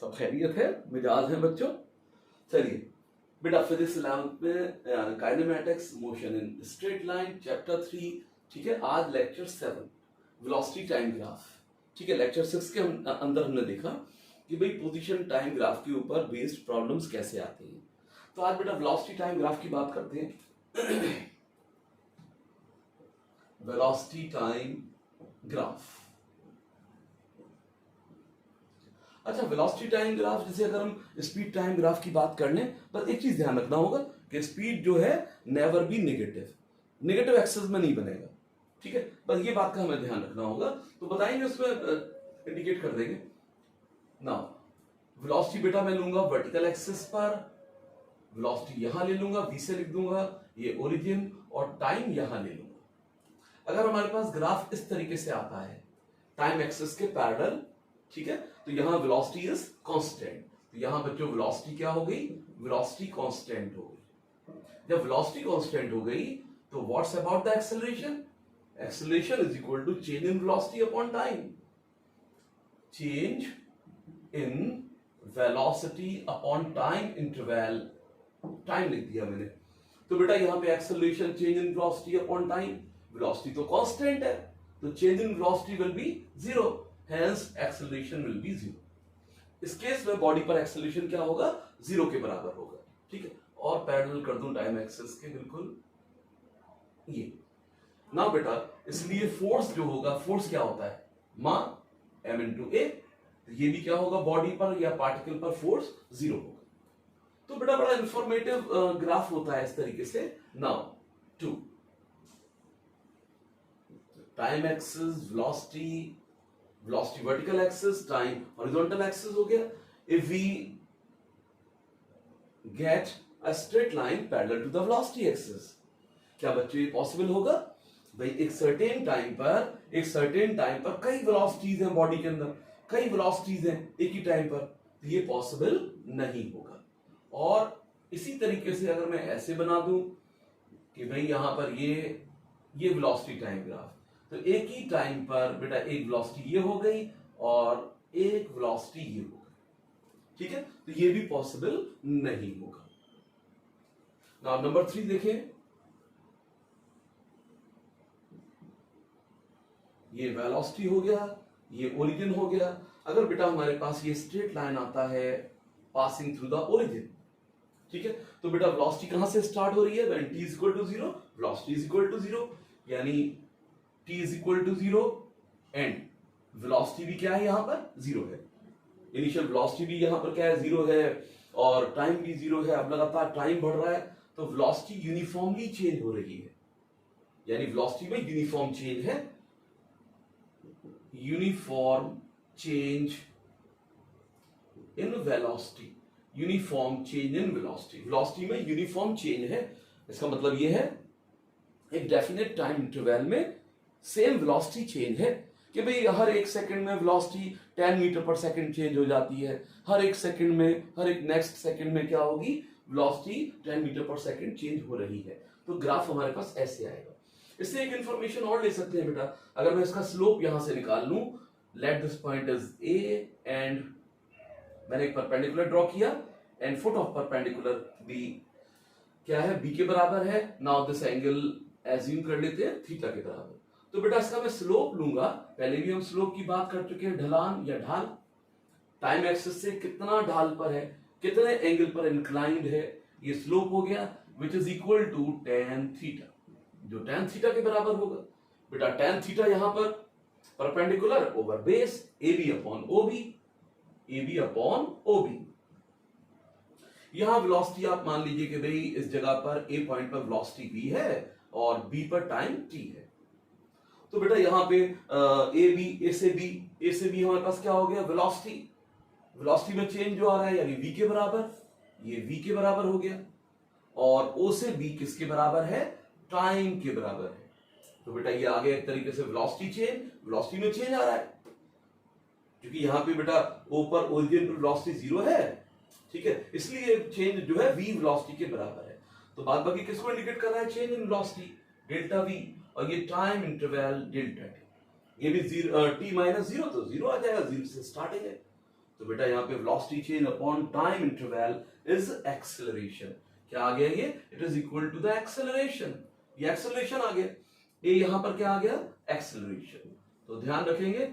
सब खैरियत है, मिजाज है बच्चों। चलिए बेटा, फिजिक्स 11th में kinematics motion in straight line chapter 3, ठीक है। आज लेक्चर 7 वेलोसिटी टाइम ग्राफ, ठीक है। लेक्चर 6 के अंदर हमने देखा कि भाई पोजीशन टाइम ग्राफ के ऊपर बेस्ड प्रॉब्लम्स कैसे आती हैं। तो आज बेटा वेलोसिटी टाइम ग्राफ की बात करते हैं। वेलोसिटी टाइम ग्राफ, अच्छा वेलोसिटी टाइम ग्राफ, जैसे अगर हम स्पीड टाइम ग्राफ की बात कर लें, बस एक चीज ध्यान रखना होगा कि स्पीड जो है नेवर बी नेगेटिव एक्सेस में नहीं बनेगा, ठीक है। बस ये बात का हमें ध्यान रखना होगा। तो बताएंगे उसमें इंडिकेट कर देंगे ना। वेलोसिटी बेटा मैं लूंगा वर्टिकल एक्सेस पर, वेलोसिटी यहां ले लूंगा, वी से लिख दूंगा ये ओरिजिन, और टाइम यहां ले लूंगा। अगर हमारे पास ग्राफ इस तरीके से आता है टाइम एक्सेस के पैरेलल, ठीक है, तो यहां वेलोसिटी इज कांस्टेंट। तो यहां बच्चों वेलोसिटी क्या हो गई? वेलोसिटी कांस्टेंट हो गई। जब वेलोसिटी कांस्टेंट हो गई तो what's about the acceleration? Acceleration is equal to change in velocity upon time. Change in velocity upon time interval, time लिख दिया मैंने। तो बेटा यहां पे acceleration change in velocity upon time, velocity तो कांस्टेंट है, तो change in velocity will be zero, hence acceleration will be zero। इस केस में बॉडी पर एक्सेलरेशन क्या होगा? जीरो के बराबर होगा, ठीक है। और पैरेलल कर दूं टाइम एक्सेस के बिल्कुल ये ना बेटा। इसलिए फोर्स जो होगा, फोर्स क्या होता है? मा m इंटू ए। ये भी क्या होगा? बॉडी पर या पार्टिकल पर फोर्स जीरो होगा। तो बेटा बड़ा इंफॉर्मेटिव ग्राफ होता है इस तरीके से। Now two time axes, velocity vertical axis, time horizontal axis हो गया। If we get a straight line parallel to the velocity axis, क्या बच्चों ये पॉसिबल होगा? भाई एक सर्टेन टाइम पर कई वेलोसिटीज हैं बॉडी के अंदर, कई वेलोसिटीज हैं एक ही टाइम पर, तो ये पॉसिबल नहीं होगा। और इसी तरीके से अगर मैं ऐसे बना दूं कि भाई यहां पर ये वेलोसिटी टाइम ग्राफ, तो एक ही टाइम पर बेटा एक वेलोसिटी ये हो गई और एक वेलोसिटी ये हो गई, ठीक है। तो ये भी पॉसिबल नहीं होगा। नाउ नंबर 3 देखें, ये वेलोसिटी हो गया, ये ओरिजिन हो गया। अगर बेटा हमारे पास ये स्ट्रेट लाइन आता है पासिंग थ्रू द ओरिजिन, ठीक है, तो बेटा वेलोसिटी कहां से स्टार्ट हो रही है? When t is equal to 0, velocity is equal to 0, यानी t is equal to 0 and velocity भी क्या है? यहां पर 0 है। इनिशियल वेलोसिटी भी यहां पर क्या है? 0 है, और टाइम भी 0 है। अब लगातार टाइम बढ़ रहा है तो वेलोसिटी यूनिफॉर्मली चेंज हो रही है, यानी वेलोसिटी में यूनिफॉर्म चेंज है, uniform change in velocity, uniform change in velocity, velocity में यूनिफॉर्म चेंज है। इसका मतलब यह है एक डेफिनेट टाइम इंटरवल में सेम वेलोसिटी चेंज है कि भाई हर एक सेकंड में velocity 10 metre per second change हो जाती है, हर एक सेकंड में, हर एक नेक्स्ट सेकंड में क्या होगी? Velocity 10 metre per second change हो रही है। तो ग्राफ हमारे पास ऐसे आएगा। इससे एक इंफॉर्मेशन और ले सकते हैं बेटा, अगर मैं इसका स्लोप यहां से निकाल लूं, let this point is A and मैंने एक परपेंडिकुलर ड्रॉ किया and foot of perpendicular B क्या है? बी के बराबर है। नाउ दिस एंगल एज्यूम कर लेते हैं थीटा के बराबर। तो बेटा इसका मैं स्लोप लूंगा, पहले भी हम स्लोप की बात कर चुके हैं, ढलान या ढाल, टाइम एक्सिस से कितना ढाल पर है, कितने एंगल पर इंक्लाइंड है, ये स्लोप हो गया, which is equal to tan theta, जो tan थीटा के बराबर होगा। बेटा tan थीटा यहां पर perpendicular over base AB upon OB, AB upon OB। यहां वेलोसिटी आप मान लीजिए कि भाई इस जगह पर A पॉइंट पर वेलोसिटी V है और B पर टाइम T है। तो बेटा यहां पे A से B हमारे पास क्या हो गया? वेलोसिटी में चेंज जो आ रहा है, यानी V के बराबर, ये V के बराबर हो गया, और O से B किसके बराबर है? टाइम के बराबर है। तो बेटा ये आ गया एक तरीके से वेलोसिटी में चेंज आ रहा है, क्योंकि यहां पे बेटा O पर ओरिजिन पर वेलोसिटी 0 है, ठीक है, इसलिए चेंज जो है V वेलोसिटी के बराबर है। तो बाद बाकी किसको इंडिकेट कर रहा है? Change in velocity delta V, और ये टाइम इंटरवल डेल्टा T। ये भी t माइनस 0 तो 0 आ जाएगा, 0 से स्टार्टिंग है। तो बेटा यहाँ पे velocity change upon time interval is acceleration. क्या आ गया ये? It is equal to the acceleration. ये एक्सेलरेशन आ गया, ये यहां पर क्या आ गया? एक्सेलरेशन। तो ध्यान रखेंगे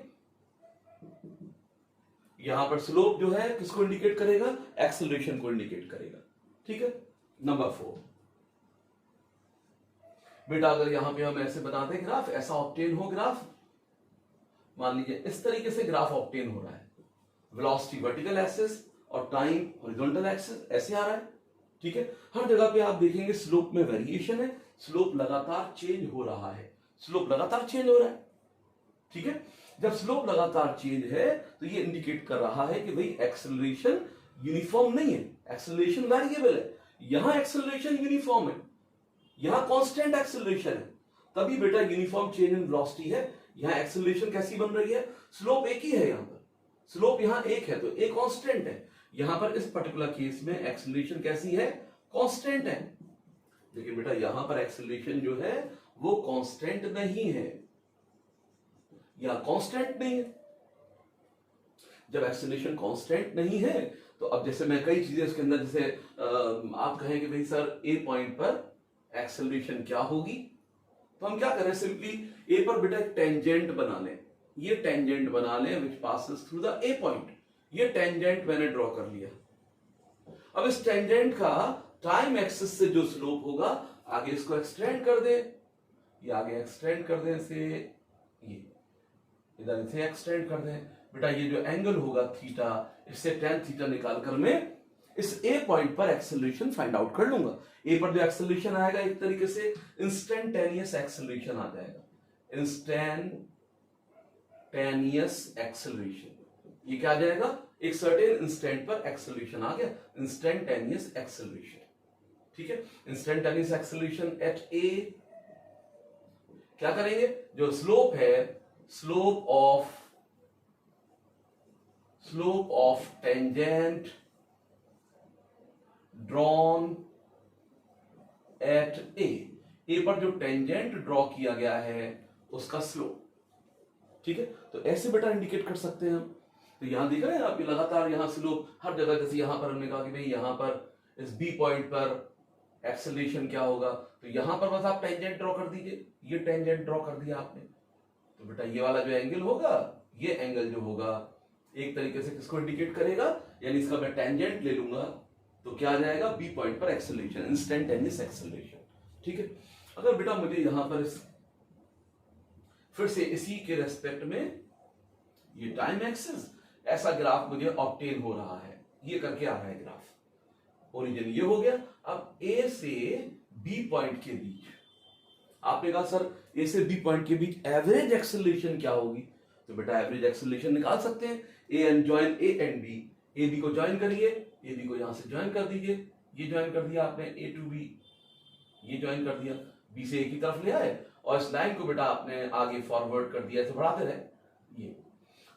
यहां पर स्लोप जो है किसको इंडिकेट करेगा? एक्सेलरेशन को इंडिकेट करेगा। ठीक है। नंबर 4 बेटा, अगर यहां पे हम ऐसे बनाते हैं ग्राफ, ऐसा ऑब्टेन हो ग्राफ, मान लीजिए इस तरीके से ग्राफ ऑब्टेन हो रहा है, वेलोसिटी वर्टिकल एक्सिस और टाइम हॉरिजॉन्टल एक्सिस, ऐसे आ रहा है। ठीक है। हर जगह पे आप देखेंगे स्लोप में वेरिएशन है, स्लोप लगातार चेंज हो रहा है, स्लोप लगातार चेंज हो रहा है। ठीक है। जब स्लोप लगातार चेंज है तो ये इंडिकेट कर रहा है कि भाई एक्सेलरेशन यूनिफॉर्म नहीं है, एक्सेलरेशन वेरिएबल है। यहां एक्सेलरेशन यूनिफॉर्म है, यहां कांस्टेंट एक्सेलरेशन है, तभी बेटा यूनिफॉर्म चेंज इन वेलोसिटी है। यहां एक्सेलरेशन कैसी बन रही है? स्लोप एक ही है, यहां पर स्लोप यहां एक है तो एक कांस्टेंट है। यहां पर इस पर्टिकुलर केस में एक्सेलरेशन कैसी है? कांस्टेंट है। लेकिन बेटा यहां पर एक्सेलरेशन जो है वो कांस्टेंट नहीं है, या कांस्टेंट नहीं है। जब एक्सेलरेशन कांस्टेंट नहीं है तो अब जैसे मैं कई चीजें उसके अंदर, जैसे आप कहें कि भाई सर ए पॉइंट पर एक्सेलरेशन क्या होगी, तो हम क्या करें? सिंपली ए पर बेटा एक टेंजेंट बना लें, ये टेंजेंट बना लें विच passes through the A point. ये टेंजेंट मैंने ड्रॉ कर लिया। अब इस टेंजेंट का टाइम एक्सिस से जो स्लोप होगा, आगे इसको एक्सटेंड कर दे, ये आगे एक्सटेंड कर दें, इसे ये इधर इसे एक्सटेंड कर दें। बेटा ये जो एंगल होगा थीटा, इससे tan थीटा निकाल कर मैं इस ए पॉइंट पर एक्सेलरेशन फाइंड आउट कर लूंगा। ए पर जो एक्सेलरेशन आएगा एक तरीके से इंस्टेंटेनियस एक्सेलरेशन आ जाएगा, इंस्टेंटेनियस एक्सेलरेशन। ये क्या आ जाएगा? एक सर्टेन इंस्टेंट पर एक्सेलरेशन आ गया, इंस्टेंटेनियस एक्सेलरेशन। ठीक है। Instantaneous acceleration at A. क्या करेंगे? जो स्लोप है, slope of tangent drawn at A पर जो टेंजेंट ड्रॉ किया गया है उसका स्लोप। ठीक है। तो ऐसे बेटा इंडिकेट कर सकते हैं हम। तो यहां देख रहे हैं आप, ये लगातार यहां स्लोप हर जगह, जैसे यहां पर हमने कहा कि भाई यहां पर इस बी पॉइंट पर एक्सेलरेशन क्या होगा, तो यहां पर बस आप टेंजेंट ड्रॉ कर दीजिए, ये टेंजेंट ड्रॉ कर दिया आपने, तो बेटा ये वाला जो एंगल होगा, ये एंगल जो होगा एक तरीके से किसको इंडिकेट करेगा? यानी इसका मैं टेंजेंट ले लूंगा तो क्या आ जाएगा? बी पॉइंट पर एक्सेलरेशन, इंस्टेंटेनियस एक्सेलरेशन। ठीक है। अगर बेटा मुझे यहां पर फिर से इसी के रेस्पेक्ट में ये टाइम एक्सिस, ऐसा ग्राफ मुझे ऑब्टेन हो रहा है, ये करके आ रहा है ग्राफ, ओरिजिन ये हो गया। अब ए से बी पॉइंट के बीच आपने कहा सर ए से बी पॉइंट के बीच एवरेज एक्सेलरेशन क्या होगी, तो बेटा एवरेज एक्सेलरेशन निकाल सकते हैं। A and join A and B, A B को ज्वाइन करिए, ए बी को यहां से ज्वाइन कर दीजिए, ये ज्वाइन कर दिया आपने ए टू बी, ये ज्वाइन कर दिया, बी से ए की तरफ ले आए और इस लाइन को बेटा आपने आगे फॉरवर्ड कर दिया, ऐसे बढ़ाते रहे ये।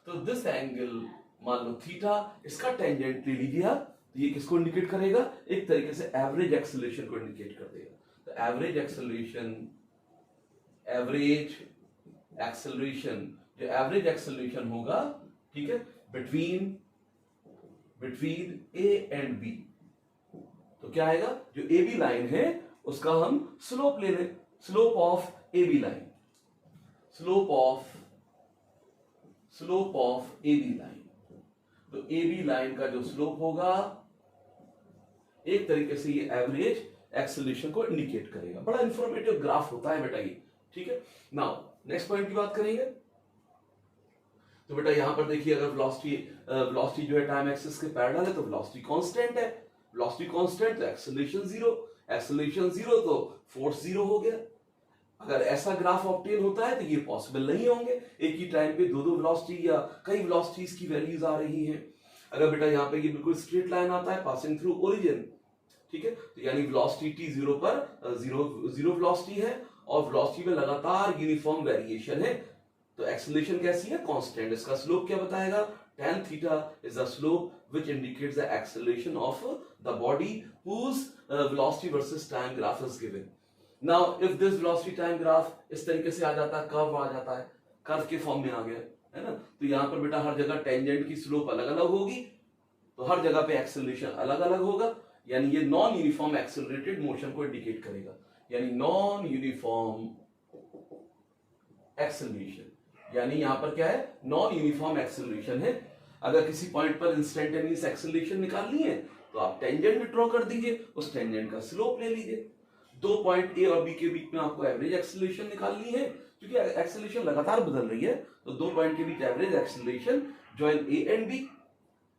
तो दिस एंगल मान लो थीटा, इसका टेंजेंट ले लीजिए आप, तो ये किसको इंडिकेट करेगा? एक तरीके से एवरेज एक्सेलरेशन को इंडिकेट कर देगा। तो एवरेज एक्सेलरेशन, जो एवरेज एक्सेलरेशन होगा, ठीक है, बिटवीन ए एंड बी, तो क्या आएगा? जो ए बी लाइन है उसका हम स्लोप ले लें, slope of A B line, slope of A B line. तो ए बी लाइन का जो स्लोप होगा एक तरीके से ये एवरेज एक्सेलरेशन को इंडिकेट करेगा। बड़ा इंफॉर्मेटिव ग्राफ होता है बेटा ये। ठीक है। नाउ नेक्स्ट पॉइंट की बात करेंगे। तो बेटा यहां पर देखिए, अगर वेलोसिटी जो है टाइम एक्सिस के पैरेलल है तो वेलोसिटी कांस्टेंट है, वेलोसिटी कांस्टेंट तो एक्सेलरेशन जीरो, तो फोर्स जीरो हो गया। अगर ऐसा ग्राफ ऑब्टेन होता है तो ये पॉसिबल नहीं होंगे, एक ही टाइम पे दो वेलोसिटी या कई वेलोसिटीज की वैल्यूज आ रही हैं। अगर बेटा यहाँ पे ये बिल्कुल स्ट्रेट लाइन आता है पासिंग थ्रू ओरिजिन, ठीक है, तो यानी वेलोसिटी टी जीरो पर जीरो वेलोसिटी है और वेलोसिटी में लगातार यूनिफॉर्म वेरिएशन है, तो एक्सेलरेशन कैसी है? कांस्टेंट। इसका स्लोप क्या बताएगा? tan theta is the slope which indicates the acceleration of the body whose velocity versus time graph is given. Now if this velocity time graph इस तरीके से आ जाता है, कर्व आ जाता है, कर्व के फॉर्म में आ गया, है ना। तो यहाँ पर बेटा हर जगह टेंजेंट की स्लोप अलग अलग होगी, तो हर जगह पे एक्सेलरेशन अलग अलग होगा, यानी ये नॉन यूनिफॉर्म एक्सेलरेटेड मोशन को इंडिकेट करेगा, यानी नॉन यूनिफॉर्म एक्सेलरेशन, यानी यहां पर क्या है, नॉन यूनिफॉर्म एक्सेलरेशन है। अगर किसी पॉइंट पर इंस्टेंटेनियस एक्सेलरेशन निकालनी है तो आप टेंजेंट ड्रॉ कर दीजिए, उस टेंजेंट का स्लोप ले लीजिए। दो पॉइंट ए और बी के बीच में आपको एवरेज एक्सेलरेशन निकालनी है, क्योंकि एक्सेलरेशन लगातार बदल रही है, तो दो पॉइंट के बीच average acceleration join A and B,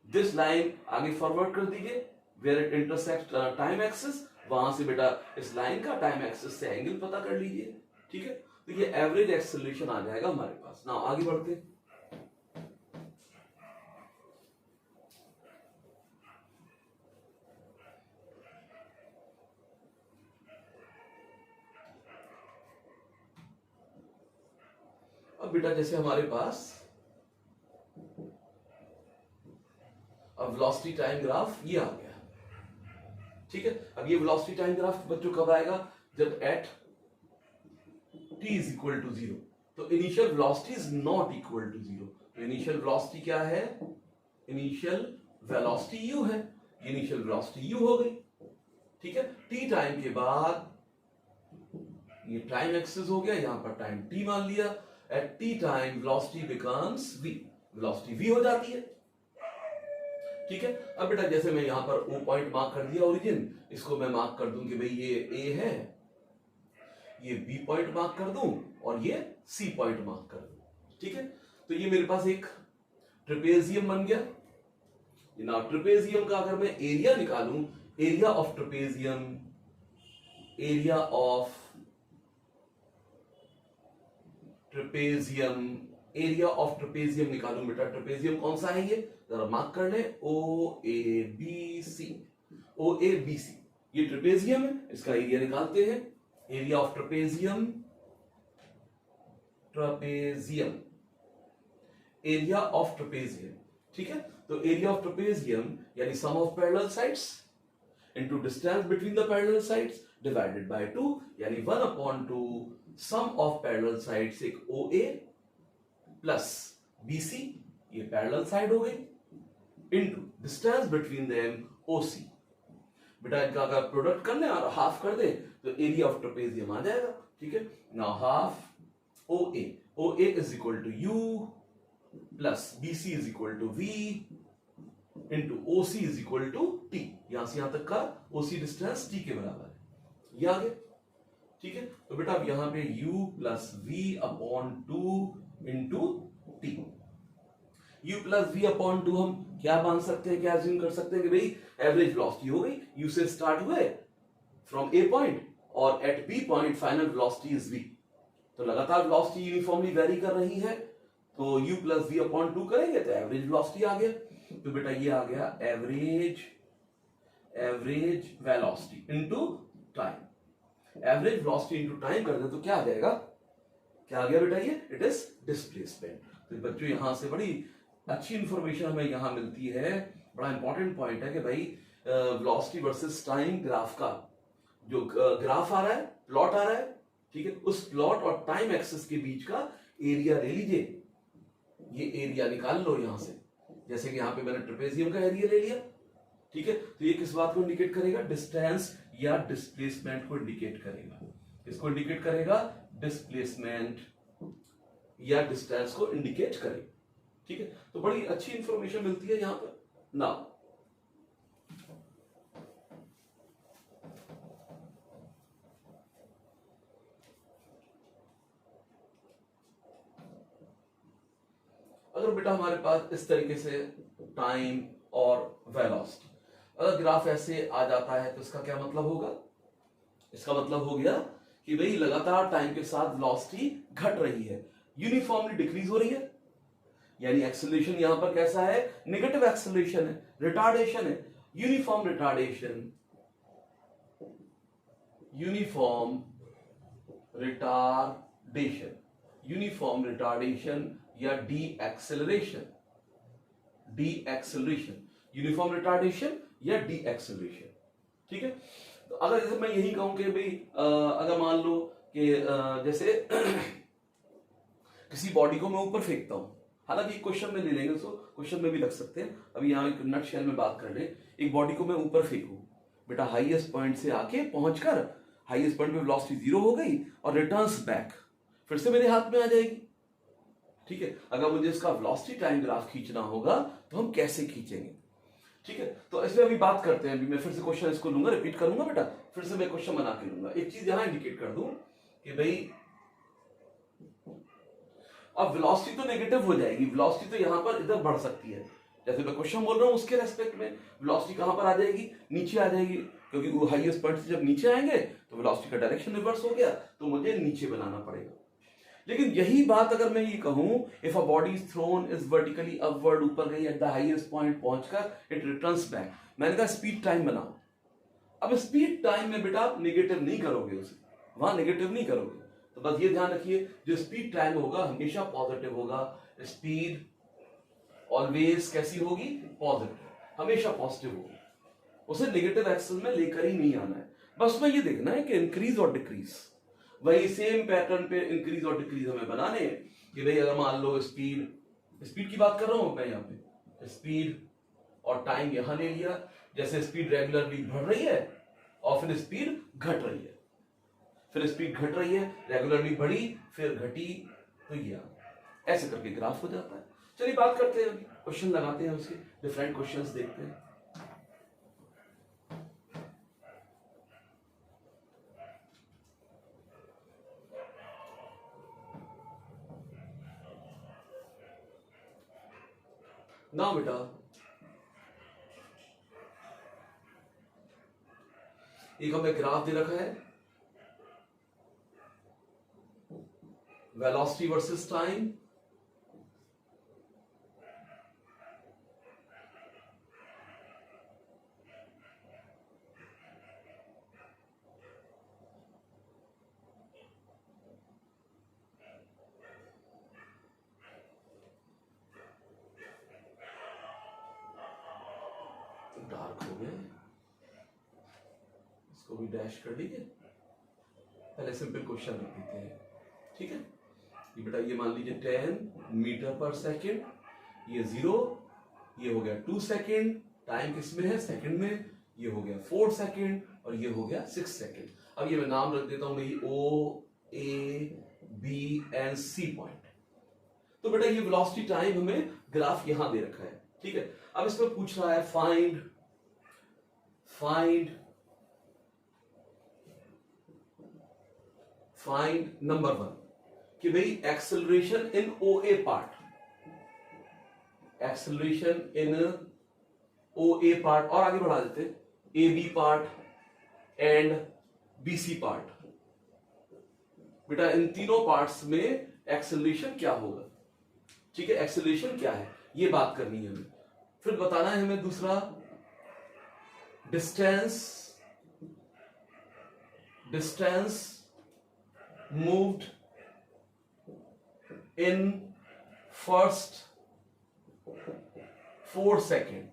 this line आगे फॉरवर्ड कर दीजिए where it intersect time axis, वहां से बेटा इस लाइन का टाइम एक्सिस से एंगल पता कर लीजिए, ठीक है। तो ये एवरेज एक्सेलरेशन आ जाएगा हमारे पास। ना आगे बढ़ते हैं। अब बेटा जैसे हमारे पास अब वेलोसिटी टाइम ग्राफ ये आ गया, ठीक है। अब ये वेलोसिटी टाइम ग्राफ बच्चों कब आएगा, जब at t is equal to 0, तो initial velocity is not equal to 0। तो इनिशियल वेलोसिटी क्या है, इनिशियल वेलोसिटी u है, इनिशियल वेलोसिटी u हो गई, ठीक है। t टाइम के बाद ये टाइम एक्सिस हो गया, यहां पर टाइम t मान लिया, at t time velocity becomes v, velocity v हो जाती है, ठीक है। अब बेटा जैसे मैं यहां पर O पॉइंट मार्क कर दिया ओरिजिन, इसको मैं मार्क कर दूं कि भाई ये A है, ये B पॉइंट मार्क कर दूं और ये C पॉइंट मार्क कर दूं, ठीक है। तो ये मेरे पास एक ट्रेपेजियम बन गया। ना ट्रेपेजियम का अगर मैं एरिया निकालूं, area of trapezium, area of trapezium, area of trapezium निकालूं बेटा, ट्रेपेजियम कौन सा है ये, जरा मार्क कर ले, OABC, OABC ये ट्रेपेजियम है, इसका एरिया निकालते हैं, area of trapezium, trapezium, area of trapezium, ठीक है। तो एरिया ऑफ ट्रेपेजियम यानी sum of parallel sides into distance between the parallel sides divided by 2, यानी 1/2 सम ऑफ पैरेलल साइड्स, एक OA प्लस BC, ये पैरेलल साइड हो गई, into distance between them OC। बेटा इनका अगर प्रोडक्ट कर ले और हाफ कर दे तो एरिया ऑफ ट्रेपेजियम आ जाएगा, ठीक है। Now half OA, OA is equal to U plus BC is equal to V into OC is equal to T, यहां से यहां तक का OC डिस्टेंस T के बराबर है, ये आ गया, ठीक है। तो बेटा अब यहां पे U plus V upon 2 into T, U plus V upon 2 हम क्या मान सकते हैं, क्या अज्यूम कर सकते हैं कि भाई एवरेज वेलोसिटी हो गई, U से स्टार्ट हुए फ्रॉम A पॉइंट और at B point final velocity is V, तो लगातार वेलोसिटी यूनिफॉर्मली वेरी कर रही है, तो U प्लस V अपॉन 2 करेंगे तो एवरेज वेलोसिटी आ गया। तो बेटा ये आ गया average velocity into time, average velocity into time कर दे तो क्या आ जाएगा, क्या आ गया बेटा ये, इट इज डिस्प्लेसमेंट। तो बच्चों यहां से बड़ी अच्छी इंफॉर्मेशन हमें यहां मिलती है, बड़ा इंपॉर्टेंट पॉइंट है कि भाई वेलोसिटी वर्सेस टाइम ग्राफ का जो ग्राफ आ रहा है, प्लॉट आ रहा है, ठीक है, उस प्लॉट और टाइम एक्सिस के बीच का एरिया ले लीजिए, ये एरिया निकाल लो यहां से, जैसे कि यहां पे मैंने ट्रेपेजियम का एरिया ले लिया, ठीक है। तो ये किस बात को इंडिकेट करेगा, डिस्टेंस या डिस्प्लेसमेंट को इंडिकेट करेगा, इसको इंडिकेट करेगा, डिस्प्लेसमेंट या डिस्टेंस को इंडिकेट करेगा, ठीक है। तो बड़ी अच्छी इंफॉर्मेशन मिलती है यहां पर। ना अगर बेटा हमारे पास इस तरीके से टाइम और वेलोसिटी, अगर ग्राफ ऐसे आ जाता है तो इसका क्या मतलब होगा, इसका मतलब हो गया कि भाई लगातार टाइम के साथ वेलोसिटी घट रही है, यूनिफॉर्मली डिक्रीज हो रही है, यानी एक्सेलरेशन यहां पर कैसा है, नेगेटिव एक्सेलरेशन है, रिटार्डेशन है, uniform retardation, uniform retardation, uniform retardation या डी एक्सेलरेशन, यूनिफॉर्म रिटार्डेशन या डी एक्सेलरेशन, ठीक है। तो अगर जैसे मैं यही कहूं कि भाई अगर मान लो कि जैसे किसी बॉडी को मैं ऊपर फेंकता हूं हालांकि क्वेश्चन में ले लेंगे, उसको क्वेश्चन में भी रख सकते हैं। अभी यहाँ एक नट शेल में बात कर ले, एक बॉडी को मैं ऊपर फेंकूं बेटा, हाईएस्ट पॉइंट से आके पहुंचकर हाईएस्ट पॉइंट पे वेलोसिटी 0 हो गई और रिटर्न्स बैक, फिर से मेरे हाथ में आ जाएगी। ठीक है, अगर मुझे इसका वेलोसिटी टाइम ग्राफ खींचना होगा तो हम कैसे खींचेंगे? ठीक है, तो इसमें अभी बात करते हैं। अभी मैं फिर से क्वेश्चन इसको लूंगा, रिपीट करूंगा बेटा, फिर से मैं क्वेश्चन बना के लूंगा। एक चीज यहां इंडिकेट कर दूं कि भाई अब वेलोसिटी तो नेगेटिव हो जाएगी, वेलोसिटी तो यहां पर इधर बढ़ सकती है। जैसे मैं क्वेश्चन बोल रहा हूं उसके रेस्पेक्ट में वेलोसिटी कहां पर आ जाएगी? नीचे आ जाएगी, क्योंकि वो हाईएस्ट पॉइंट से जब नीचे आएंगे तो वेलोसिटी का डायरेक्शन रिवर्स हो गया, तो मुझे नीचे बनाना पड़ेगा। लेकिन यही बात अगर मैं ये कहूं, if a body is throne is vertically upward, ऊपर गई एट द हाईएस्ट पॉइंट पहुंचकर इट रिटर्न्स बैक, मैंने कहा स्पीड टाइम बनाओ। अब स्पीड टाइम में बेटा आप नेगेटिव नहीं करोगे उसे, वहां नेगेटिव नहीं करोगे, तो बस ये ध्यान रखिए जो स्पीड टाइम होगा हमेशा पॉजिटिव होगा। स्पीड ऑलवेज कैसी होगी? पॉजिटिव, हमेशा पॉजिटिव होगी, उसे नेगेटिव एक्सेस में लेकर ही नहीं आना है। बस में ये देखना है कि इंक्रीज और डिक्रीज, वही सेम पैटर्न पे इंक्रीज और डिक्रीज हमें बनाने हैं। कि भाई अगर मान लो स्पीड की बात कर रहा हूं मैं, यहाँ पे स्पीड और टाइम यहां ले लिया, जैसे स्पीड रेगुलरली बढ़ रही है और फिर स्पीड घट रही है, फिर स्पीड घट रही है, रेगुलरली बढ़ी फिर घटी, तो ये ऐसे करके ग्राफ हो जाता है। चलिए बात करते हैं, क्वेश्चन लगाते हैं, उसके डिफरेंट क्वेश्चंस देखते हैं। ना बेटा एक हमें ग्राफ दे रखा है, वेलोसिटी वर्सेस टाइम, डार्क हो गए, इसको भी डैश कर लीजिए। पहले सिंपल क्वेश्चन लिख देते हैं, ठीक है। ये बेटा ये मान लीजिए 10 मीटर पर सेकेंड, ये 0, ये हो गया 2 सेकेंड, टाइम किसमें है? सेकंड में, ये हो गया 4 सेकेंड और ये हो गया 6 सेकेंड। अब ये मैं नाम रख देता हूं भाई O, A, B and C point. तो बेटा ये वेलोसिटी टाइम हमें ग्राफ यहां दे रखा है, ठीक है। अब इसमें पूछ रहा है फाइंड नंबर 1 कि भाई acceleration in OA part, acceleration in OA part, और आगे बढ़ा देते AB part and BC part. बेटा इन तीनों पार्ट्स में एक्सेलरेशन क्या होगा, ठीक है, एक्सेलरेशन क्या है ये बात करनी है हमें। फिर बताना है हमें दूसरा distance moved in first 4 second,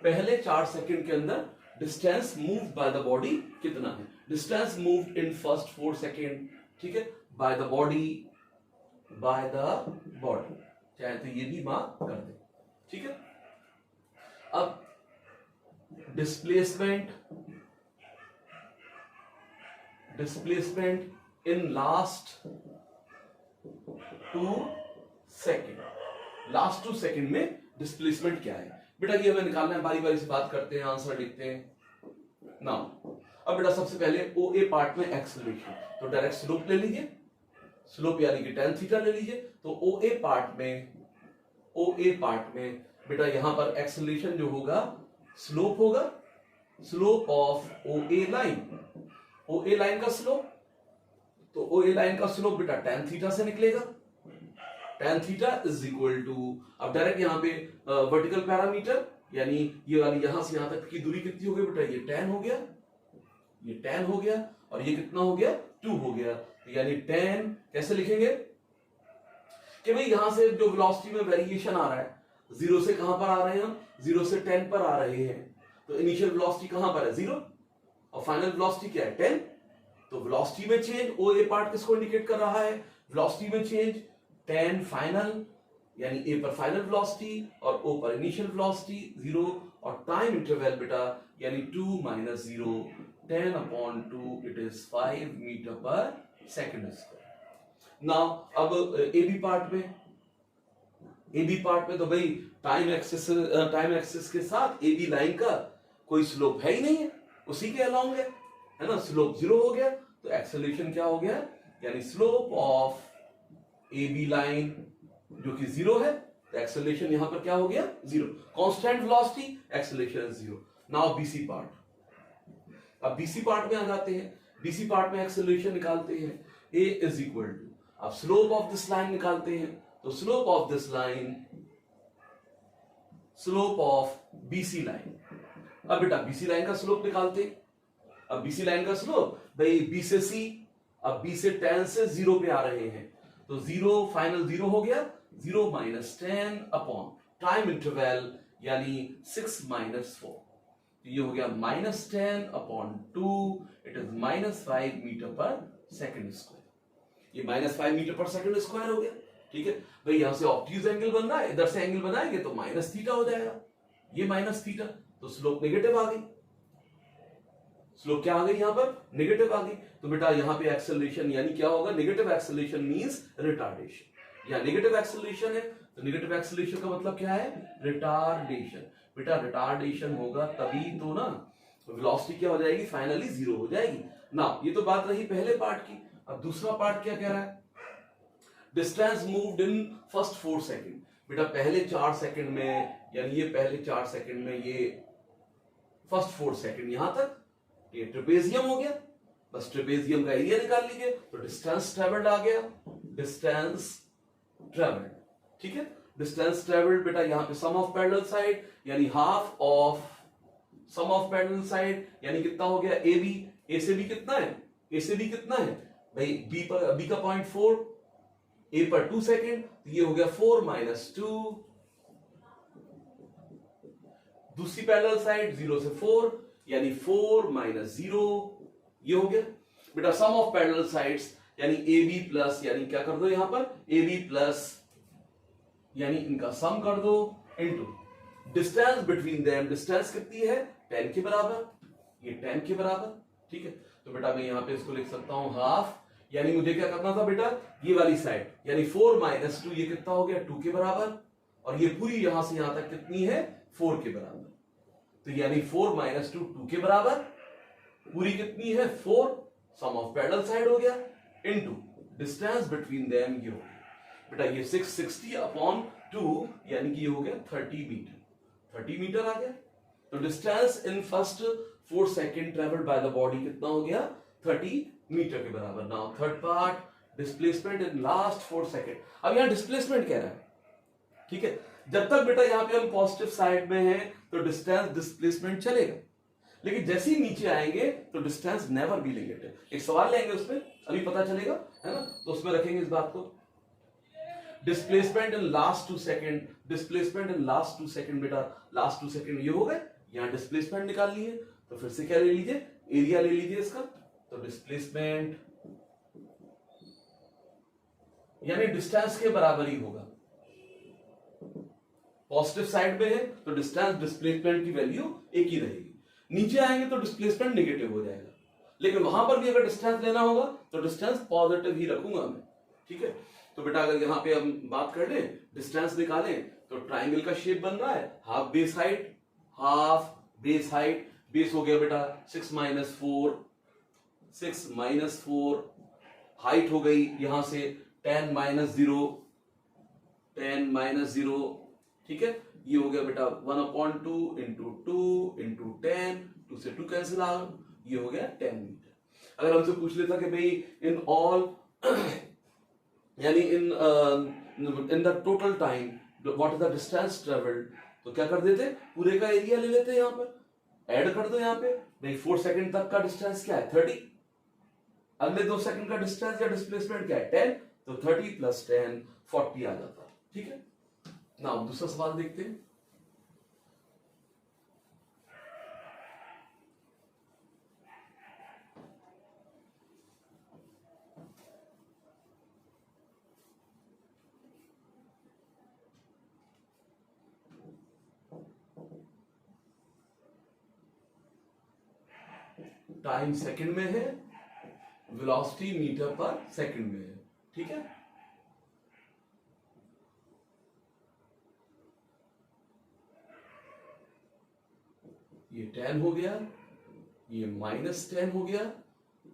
पहले 4 सेकेंड के अंदर distance moved by the body कितना है? Distance moved in first 4 second, ठीक है, बाय द बॉडी, चाहे तो ये भी मार्क कर दे, ठीक है। अब displacement in last 2 second, last 2 second में डिस्प्लेसमेंट क्या है बेटा, ये हमें निकालना है। बारी बारी से बात करते हैं, आंसर लिखते हैं ना। अब बेटा सबसे पहले OA पार्ट में एक्सेलरेशन, तो डायरेक्ट स्लोप ले लीजिए, स्लोप यानी कि tan थीटा ले लीजिए। तो OA पार्ट में बेटा यहां पर एक्सेलरेशन जो होगा स्लोप होगा, स्लोप ऑफ OA लाइन का स्लोप, तो OA लाइन का स्लोप बेटा tan थीटा से निकलेगा, tan theta is equal to, अब डायरेक्ट यहां पे वर्टिकल पैरामीटर यानी ये वाली यहां से यहां तक की दूरी कितनी हो गई बेटा, ये tan हो गया, ये tan हो गया, और ये कितना हो गया? 2 हो गया। यानी tan कैसे लिखेंगे कि भाई यहां से जो वेलोसिटी में वेरिएशन आ रहा है, 0 से कहां पर आ रहे हैं हम? 0 से 10 पर आ रहे हैं, तो इनिशियल वेलोसिटी कहां पर है? 0, और फाइनल वेलोसिटी क्या है? 10। तो वेलोसिटी में चेंज OA पार्ट किसको इंडिकेट कर रहा है? वेलोसिटी में चेंज tan फाइनल यानी ए पर फाइनल वेलोसिटी और ओ पर इनिशियल वेलोसिटी 0 और टाइम इंटरवल बेटा यानी 2 minus 0 10/2 it is 5 metre per second square. Now अब ए बी पार्ट में तो भाई टाइम एक्सिस के साथ ए बी लाइन का कोई स्लोप है ही नहीं है, उसी के अलोंग है ना, स्लोप 0 हो गया तो एक्सेलरेशन क्या हो गया, यानी slope of A B line जो कि 0 है तो एक्सेलरेशन यहां पर क्या हो गया 0, constant velocity acceleration 0। Now BC part, अब बीसी पार्ट में आ जाते हैं। बीसी पार्ट में एक्सेलरेशन निकालते हैं, ए इज इक्वल टू, अब स्लोप ऑफ दिस लाइन निकालते हैं तो slope of this line, slope of BC line. अब बेटा बीसी लाइन का स्लोप निकालते हैं। अब बीसी लाइन का स्लोप भाई बी से सी, अब बी से 10 से 0 पे आ रहे हैं तो 0 फाइनल 0 हो गया, 0 माइनस 10 अपॉन टाइम इंटरवल यानी 6 माइनस 4, ये हो गया minus 10 upon 2 it is -5 metre per second square. ये -5 मीटर पर सेकंड स्क्वायर हो गया, ठीक है भाई। यहां से ऑब्ट्यूज एंगल बन रहा है, इधर से एंगल बनाएंगे तो माइनस थीटा हो जाएगा, ये माइनस थीटा तो स्लोप नेगेटिव आ गई, स्लोप क्या आ गई यहां पर नेगेटिव आ गई। तो बेटा यहां पे एक्सेलरेशन यानी क्या होगा, नेगेटिव एक्सेलरेशन मींस रिटार्डेशन। या नेगेटिव एक्सेलरेशन है तो नेगेटिव एक्सेलरेशन का मतलब क्या है, रिटार्डेशन। बेटा रिटार्डेशन होगा तभी तो ना वेलोसिटी क्या हो जाएगी, फाइनली 0 हो जाएगी ना। ये तो बात रही पहले पार्ट की। अब दूसरा पार्ट क्या कह रहा है, distance moved in first 4 second. बेटा पहले 4 सेकंड में, यानी ये पहले 4 सेकंड में, ये फर्स्ट 4 सेकंड यहां तक, ये ट्रेपेजियम हो गया, बस ट्रेपेजियम का एरिया निकाल लीजिए तो डिस्टेंस ट्रेवल्ड आ गया, डिस्टेंस ट्रेवल्ड, ठीक है। डिस्टेंस ट्रेवल्ड बेटा यहां पे सम ऑफ पैरेलल साइड यानी half of sum of parallel side यानी कितना हो गया, ए बी, ए से बी कितना है, ए से बी कितना है भाई, बी का पॉइंट 4, ए पर 2 सेकंड, तो ये हो गया 4 माइनस 2, दूसरी पैरेलल साइड 0 से 4 यानी 4 माइनस 0, ये हो गया बेटा। सम ऑफ पैरेलल साइड्स यानी ए बी प्लस, यानी क्या कर दो यहां पर ए बी प्लस, यानी इनका सम कर दो into distance between them, distance कितनी है 10 के बराबर, ये 10 के बराबर, ठीक है। तो बेटा मैं यहां पे इसको लिख सकता हूं हाफ, यानी मुझे क्या करना था बेटा, ये वाली साइड यानी 4 माइनस 2, ये कितना हो गया 2 के बराबर, और ये पूरी यहां से यहां तक कितनी है 4 के बराबर, तो यानी 4 माइनस 2 2 के बराबर, पूरी कितनी है 4, सम ऑफ पैरेलल साइड हो गया इनटू डिस्टेंस बिटवीन देम, ये हो गया बेटा ये 660 अपॉन 2 यानी कि ये हो गया 30 मीटर, 30 मीटर आ गया। तो distance in first 4 second travelled by the body कितना हो गया 30 मीटर के बराबर। Now third part, displacement in last 4 second. अब यहां डिस्प्लेसमेंट कह रहा है, ठीक है। जब तक बेटा यहां पे हम पॉजिटिव साइड में हैं तो डिस्टेंस डिस्प्लेसमेंट चलेगा, लेकिन जैसे ही नीचे आएंगे तो डिस्टेंस नेवर बी नेगेटिव। एक सवाल लेंगे उसमें, अभी पता चलेगा, है ना, तो उसमें रखेंगे इस बात को। Displacement in last 2 second, displacement in last 2 second, बेटा लास्ट 2 सेकंड ये हो गए, यहां डिस्प्लेसमेंट निकाल लिए, तो फिर से क्या ले लीजिए, एरिया ले लीजिए इसका, तो डिस्प्लेसमेंट यानी डिस्टेंस के बराबर ही होगा। पॉजिटिव साइड में है तो डिस्टेंस डिस्प्लेसमेंट की वैल्यू एक ही रहेगी, नीचे आएंगे तो डिस्प्लेसमेंट नेगेटिव हो जाएगा, लेकिन वहां पर भी अगर डिस्टेंस लेना होगा तो डिस्टेंस पॉजिटिव ही रखूंगा मैं, ठीक है। तो बेटा अगर यहां पे हम बात कर लें, डिस्टेंस निकालें तो ट्राइंगल का शेप बन रहा है, half base height, half base height, base हो गया बेटा 6 माइनस 4, 6 माइनस 4, हाइट हो गई यहां से 10 माइनस 0, 10 माइनस 0, ठीक है। ये हो गया बेटा 1/2 इंटू 2 इंटू 10, 2 से 2 कैंसिल आ, ये हो गया 10 मीटर। अगर हमसे पूछ लेता कि भाई इन ऑल यानी in the total time what is the distance travelled, तो क्या कर देते, पूरे का एरिया ले लेते, यहां पर ऐड कर दो, यहां पे भाई 4 सेकंड तक का डिस्टेंस क्या है 30, अगले 2 सेकंड का डिस्टेंस या डिस्प्लेसमेंट क्या है 10, तो 30 प्लस 10 40 आ जाता, ठीक है ना। दूसरा सवाल देखते हैं। टाइम सेकंड में है, वेलोसिटी मीटर पर सेकंड में है, ठीक है। ये 10 हो गया, ये -10 हो गया,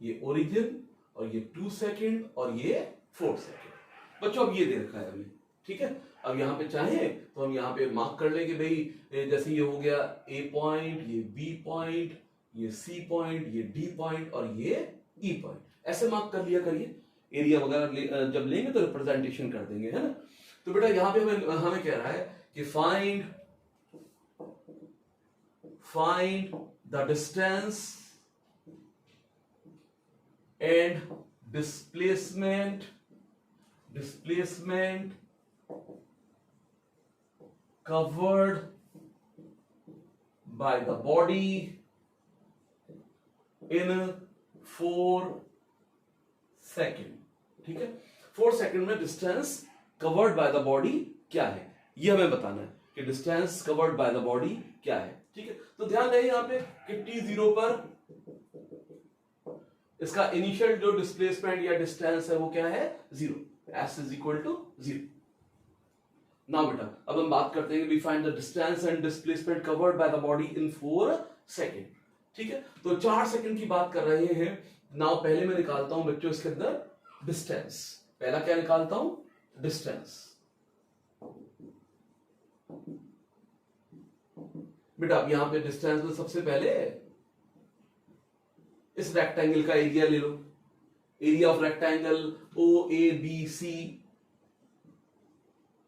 ये ओरिजिन, और ये 2 सेकेंड, और ये 4 सेकेंड। बच्चों अब ये दे रखा है हमें, ठीक है। अब यहाँ पे चाहे तो हम यहाँ पे मार्क कर लेंगे भाई, जैसे ये हो गया A पॉइंट, ये B पॉइंट, ये C पॉइंट, ये D पॉइंट, और ये E पॉइंट, ऐसे मार्क कर लिया करिए। एरिया वगैरह जब लेंगे तो रिप्रेजेंटेशन कर देंगे, है ना। तो बेटा यहाँ पे हमें कह रहा है कि find the distance and displacement covered by the body in 4 second, ठीक है। 4 सेकेंड में distance covered by the body क्या है, ये हमें बताना है कि distance covered by the body क्या है, ठीक है। तो ध्यान रहे यहाँ पे कि t0 पर इसका इनिशियल जो डिस्प्लेसमेंट या डिस्टेंस है वो क्या है, 0, s is equal to 0। Now बेटा अब हम बात करते हैं कि we find the distance and displacement covered by the body in 4 second, ठीक है। तो 4 सेकेंड की बात कर रहे हैं। नाउ पहले मैं निकालता हूं बच्चों इसके अंदर डिस्टेंस। पहला क्या निकालता हूं, डिस्टेंस। बेटा अब यहां पे डिस्टेंस में सबसे पहले इस रेक्टेंगल का एरिया ले लो। Area of rectangle OABC,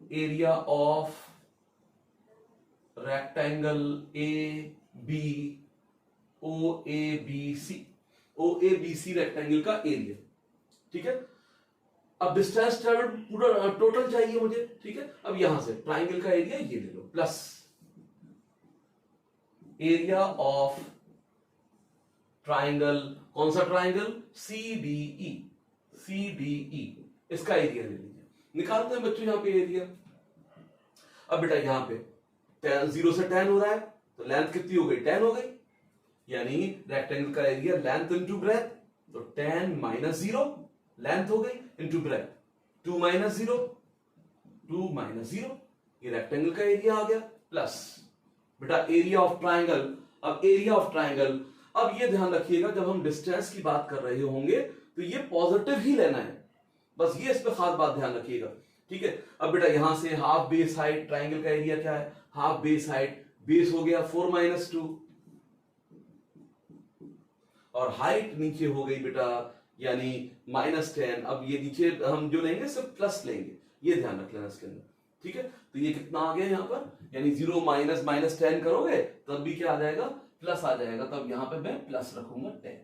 area of rectangle OABC rectangle का एरिया, ठीक है। अब डिस्टेंस ट्रेवल पूरा टोटल चाहिए मुझे, ठीक है। अब यहां से ट्राइंगल का एरिया ये ले लो, प्लस एरिया ऑफ ट्राइंगल, कौन सा ट्राइंगल, CDE, इसका एरिया ले लीजिए। निकालते हैं बच्चों यहां पे एरिया। अब बेटा यहां पे 0 से 10 हो रहा है, तो लेंथ कितनी हो गई, 10 हो गई, यानी रेक्टेंगल का एरिया लेंथ इंटू ब्रेथ, तो 10 माइनस 0 लेंथ हो गई, इंटू ब्रेथ 2 माइनस 0, 2 माइनस 0, ये रेक्टेंगल का एरिया आ गया, प्लस बेटा एरिया ऑफ ट्राइंगल। अब एरिया ऑफ ट्राइंगल, अब ये ध्यान रखिएगा जब हम डिस्टेंस की बात कर रहे होंगे तो ये पॉजिटिव ही लेना है, बस ये इस पे खास बात ध्यान रखिएगा, ठीक है। अब बेटा यहां से हाफ बेस हाइट, ट्राइंगल का एरिया क्या है, हाफ बेस हाइट, बेस हो गया 4 माइनस 2, और हाइट नीचे हो गई बेटा यानी -10। अब ये नीचे हम जो लेंगे सिर्फ प्लस लेंगे, ये ध्यान रख लेना इसके अंदर, ठीक है। तो ये कितना आ गया यहाँ पर, यानी 0 माइनस -10 करोगे तब भी क्या आ जाएगा, प्लस आ जाएगा, तब यहां पे मैं प्लस रखूंगा 10।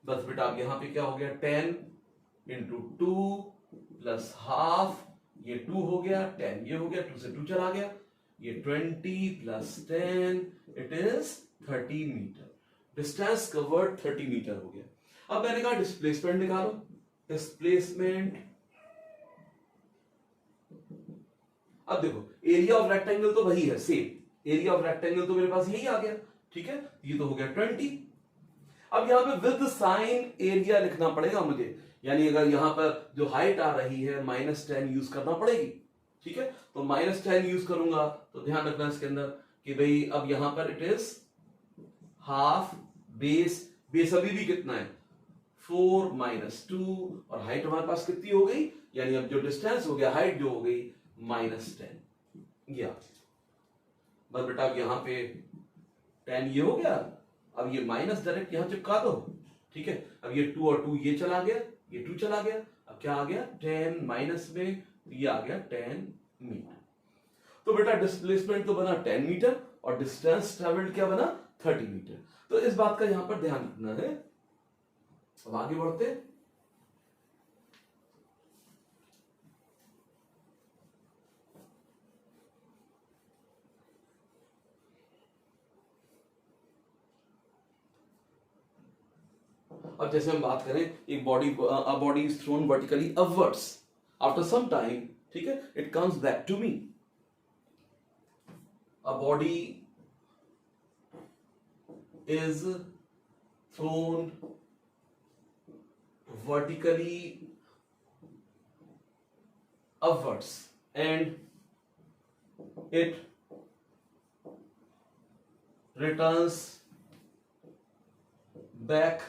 बस बेटा अब यहां पे क्या हो गया, 10 इंटू 2 प्लस हाफ, ये 2 हो गया, 10 ये हो गया, 2 से 2 चला गया, ये 20 plus 10 it is 30 metre. Distance covered 30 metre हो गया। अब मैंने कहा डिस्प्लेसमेंट निकालो, डिस्प्लेसमेंट। अब देखो एरिया ऑफ रेक्टेंगल तो वही है सेम, एरिया ऑफ रेक्टेंगल तो मेरे पास यही आ गया, ठीक है। ये तो हो गया 20। अब यहां पे विद साइन एरिया लिखना पड़ेगा मुझे, यानी अगर यहां पर जो हाइट आ रही है -10 यूज करना पड़ेगी, ठीक है। तो -10 यूज करूंगा तो ध्यान रखना इसके अंदर कि भाई अब यहां पर it is half base, base अभी भी कितना है 4 माइनस 2, और हाइट हमारे पास कितनी हो गई, यानी अब जो डिस्टेंस हो गया, हाइट जो हो गई -10, या बस बेटा अब यहां पे 10 ये हो गया, अब ये माइनस डायरेक्ट यहां चिपका दो, ठीक है। अब ये 2 और 2 ये चला गया, ये 2 चला गया, अब क्या आ गया 10 माइनस में, ये आ गया 10 मीटर। तो बेटा डिस्प्लेसमेंट तो बना 10 मीटर और डिस्टेंस ट्रेवल्ड क्या बना 30 मीटर। तो इस बात का यहां पर ध्यान रखना है। अब आगे बढ़ते, अब जैसे हम बात करें एक body, a body is thrown vertically upwards after some time, ठीक है, it comes back to me. A body is thrown vertically upwards and it returns back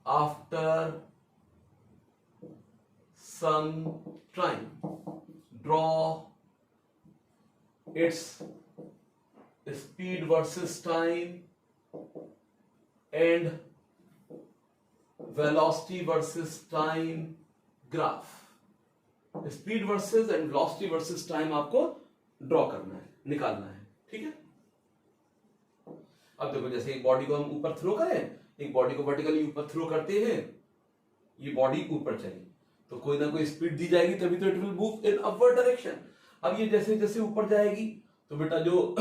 after some time. Draw its speed versus time and velocity versus time graph. Speed versus and velocity versus time आपको draw करना है, निकालना है. ठीक है. अब देखो जैसे एक बॉडी को हम ऊपर थ्रो करें, एक बॉडी को वर्टिकली ऊपर थ्रो करते हैं, ये बॉडी ऊपर चली तो कोई ना कोई स्पीड दी जाएगी तभी तो it will move in upward direction. अब ये जैसे जैसे ऊपर जाएगी तो बेटा जो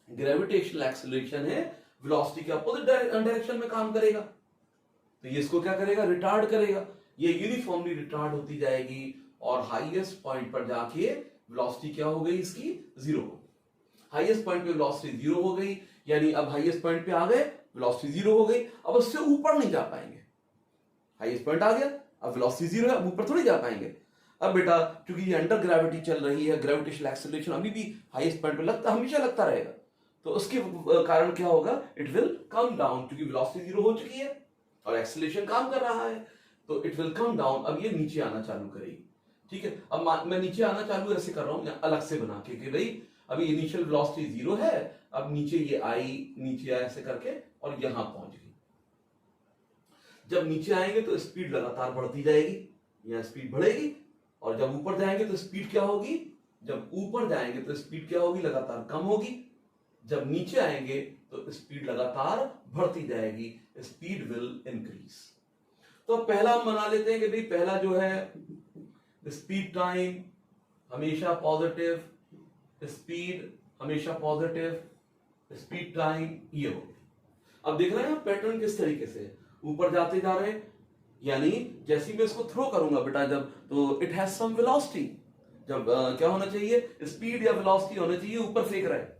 ग्रेविटेशनल एक्सेलरेशन है वेलोसिटी के अपोजिट डायरेक्शन में काम करेगा. तो ये इसको क्या करेगा, रिटार्ड करेगा. ये यूनिफॉर्मली रिटार्ड होती जाएगी और हाईएस्ट पॉइंट पर जाके वेलोसिटी क्या हो गई इसकी, जीरो. हाईएस्ट पॉइंट पे वेलोसिटी जीरो हो गई, यानी अब हाईएस्ट पॉइंट पे आ गए, वेलोसिटी जीरो हो गई. अब उससे ऊपर नहीं जा पाएंगे. हाईएस्ट पॉइंट आ गया, अब वेलोसिटी जीरो है, अब ऊपर थोड़ी जा पाएंगे. अब बेटा क्योंकि ये अंडर ग्रेविटी चल रही है, ग्रेविटेशनल एक्सेलरेशन अभी भी हाईएस्ट पॉइंट पे लगता, हमेशा लगता रहेगा. तो उसके कारण क्या होगा, इट विल कम डाउन, क्योंकि वेलोसिटी जीरो हो चुकी है और एक्सेलरेशन काम कर रहा है तो इट विल कम डाउन. अब ये नीचे आना चालू करेगी. ठीक है. अब मैं नीचे आना चालू ऐसे कर रहा हूं अलग से बना के कि भाई अभी इनिशियल वेलोसिटी जीरो है, अब नीचे ये आई, नीचे आए ऐसे करके और यहां पहुंच गई. जब नीचे आएंगे तो स्पीड लगातार बढ़ती जाएगी, यहां स्पीड बढ़ेगी और जब ऊपर जाएंगे तो स्पीड क्या होगी, जब ऊपर जाएंगे तो स्पीड क्या होगी, लगातार कम होगी. जब नीचे आएंगे तो स्पीड लगातार बढ़ती जाएगी, स्पीड विल इंक्रीज. तो पहला हम बना लेते हैं कि भाई पहला जो है स्पीड टाइम हमेशा पॉजिटिव, स्पीड हमेशा पॉजिटिव, स्पीड टाइम ये हो गया. अब देख रहे हैं पैटर्न किस तरीके से ऊपर जाते जा रहे हैं, यानी जैसे मैं इसको थ्रो करूंगा बेटा जब, तो इट हैज सम वेलोसिटी. जब क्या होना चाहिए, स्पीड या वेलोसिटी होना चाहिए, ऊपर फेंक रहा है,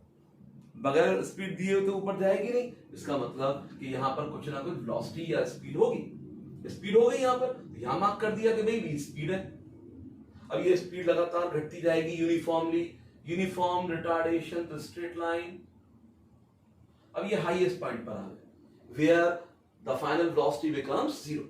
बगैर स्पीड दिए तो ऊपर जाएगी नहीं. इसका मतलब कि यहां पर कुछ ना कुछ वेलोसिटी या स्पीड होगी. स्पीड हो गई यहां पर, यहां मार्क कर दिया कि भाई स्पीड है. अब ये स्पीड लगातार घटती जाएगी uniformly, uniform retardation to straight line. अब ये हाईएस्ट पॉइंट पर आ गए where the final velocity becomes zero.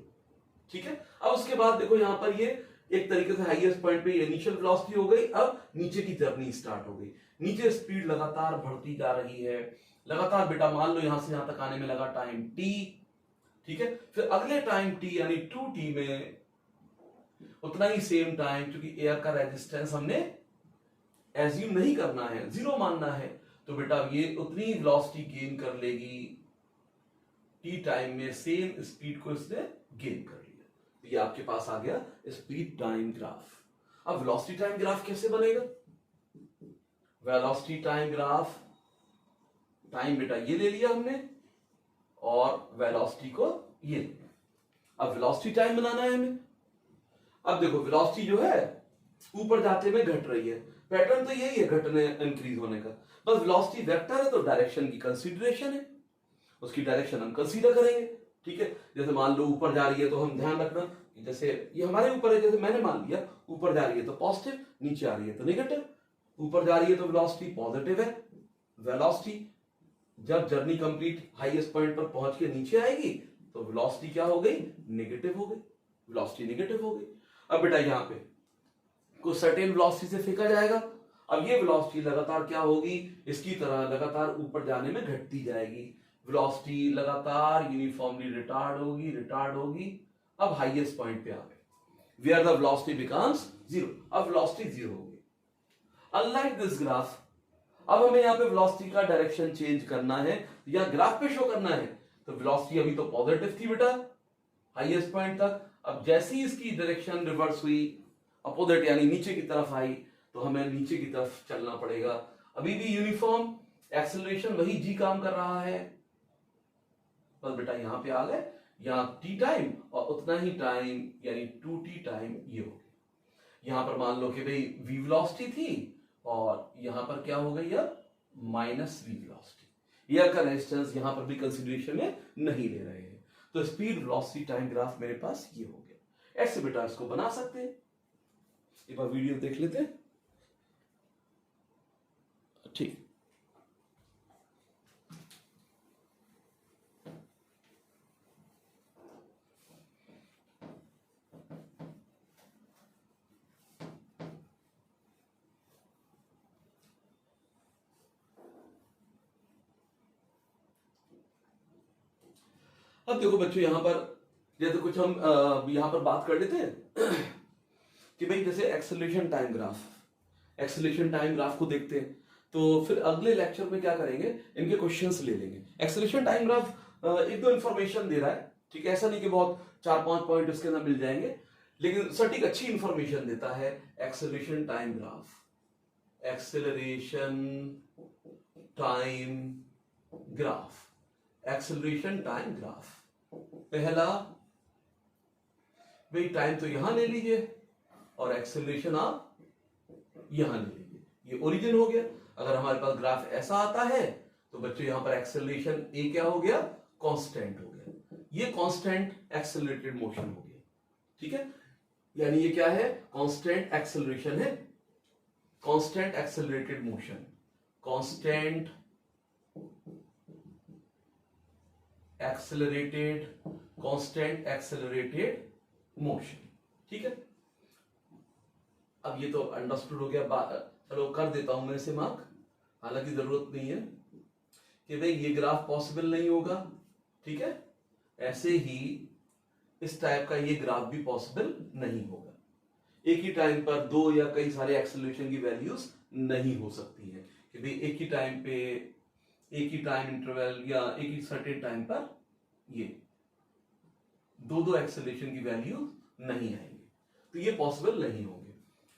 ठीक है. अब उसके बाद देखो यहां पर ये एक तरीके से हाईएस्ट पॉइंट पे इनिशियल वेलोसिटी हो गई, अब नीचे की जर्नी स्टार्ट हो गई. नीचे स्पीड लगातार बढ़ती जा रही है, लगातार बेटा मान लो यहां से यहां तक आने में लगा टाइम t. ठीक है. फिर अगले टाइम t यानी 2t में उतना ही सेम टाइम, क्योंकि एयर का रेजिस्टेंस हमने एज्यूम नहीं करना है, जीरो मानना है, तो बेटा ये उतनी वेलोसिटी गेन कर लेगी t टाइम में, सेम स्पीड को इसने गेन कर लिया. तो ये आपके पास आ गया स्पीड टाइम ग्राफ. अब वेलोसिटी टाइम ग्राफ कैसे बनेगा, वेलोसिटी टाइम ग्राफ, टाइम बेटा ये ले लिया हमने और वेलोसिटी को ये लिया. अब वेलोसिटी टाइम बनाना है हमें. अब देखो वेलोसिटी जो है ऊपर जाते में घट रही है, पैटर्न तो यही है घटने इंक्रीज होने का, बस वेलोसिटी वेक्टर है तो डायरेक्शन की कंसीडरेशन है, उसकी डायरेक्शन हम कंसीडर करेंगे. ठीक है. जैसे मान लो ऊपर जा रही है तो हम ध्यान रखना कि जैसे ये हमारे ऊपर है, जैसे मैंने मान लिया ऊपर जा रही है तो पॉजिटिव, नीचे आ रही है तो नेगेटिव. ऊपर जा रही है तो वेलोसिटी पॉजिटिव है. वेलोसिटी जब जर्नी कंप्लीट हाईएस्ट पॉइंट पर पहुंच के नीचे आएगी तो वेलोसिटी क्या हो गई, नेगेटिव हो गई, वेलोसिटी नेगेटिव हो गई. अब बेटा यहां पे कुछ सर्टेन वेलोसिटी से फेंका जाएगा. अब ये वेलोसिटी लगातार क्या होगी, इसकी तरह लगातार ऊपर जाने में घटती जाएगी. वेलोसिटी लगातार यूनिफॉर्मली रिटार्ड होगी, रिटार्ड होगी. अब हाईएस्ट पॉइंट पे आ गए where the velocity becomes zero. अब वेलोसिटी जीरो हो गई. अनलाइक दिस ग्राफ, अब हमें यहाँ पे वेलोसिटी का डायरेक्शन चेंज करना है या ग्राफ पे शो करना है. तो वेलोसिटी अभी तो पॉजिटिव थी बेटा हाईएस्ट पॉइंट तक, अब जैसे ही इसकी डायरेक्शन रिवर्स हुई अपोजिट यानी नीचे की तरफ आई तो हमें नीचे की तरफ चलना पड़ेगा. अभी भी यूनिफॉर्म एक्सेलरेशन वही जी काम कर रहा है, बस बेटा यहां पे आ गए, यहां टी टाइम और उतना ही टाइम यानी 2t टाइम ये हो गया. यहां पर मान लो कि भाई v वेलोसिटी थी और यहां पर क्या हो गई अब माइनस v वेलोसिटी, एयर का रेजिस्टेंस यहां पर भी कंसिडरेशन में नहीं ले रहे हैं। तो स्पीड वेलोसिटी टाइम ग्राफ मेरे पास ये हो गया। ऐसे बेटा इसको बना सकते हैं। एक बार वीडियो देख लेते हैं। ठीक, अब देखो बच्चों, यहां पर जैसे कुछ हम यहां पर बात कर लेते हैं कि भाई जैसे एक्सेलरेशन टाइम ग्राफ को देखते हैं, तो फिर अगले लेक्चर में क्या करेंगे, इनके क्वेश्चंस ले लेंगे। एक्सेलरेशन टाइम ग्राफ एक दो इंफॉर्मेशन दे रहा है, ठीक है, ऐसा नहीं कि बहुत 4-5 पॉइंट उसके अंदर मिल जाएंगे, लेकिन सटीक अच्छी इंफॉर्मेशन देता है। एक्सेलरेशन टाइम ग्राफ, पहला भाई टाइम तो यहां ले लीजिए और एक्सेलरेशन आप यहां ले लीजिए, ये ओरिजिन हो गया। अगर हमारे पास ग्राफ ऐसा आता है तो बच्चों यहां पर एक्सेलरेशन ए क्या हो गया, कांस्टेंट हो गया, ये कांस्टेंट एक्सेलरेटेड मोशन हो गया, ठीक है। यानी ये क्या है, कांस्टेंट एक्सेलरेशन है, constant accelerated motion, constant accelerated motion, ठीक है। अब ये तो अंडरस्टूड हो गया, चलो कर देता हूं मैं इसे मार्क, हालांकि जरूरत नहीं है कि भाई ये ग्राफ पॉसिबल नहीं होगा, ठीक है। ऐसे ही इस टाइप का ये ग्राफ भी पॉसिबल नहीं होगा। एक ही टाइम पर दो या कई सारे एक्सेलरेशन की वैल्यूज नहीं हो सकती है कि भाई एक ही टाइम पे, एक ही टाइम इंटरवल या एक ही सर्टेन टाइम पर ये दो एक्सेलरेशन की वैल्यू नहीं आएंगे, तो ये पॉसिबल नहीं होंगे,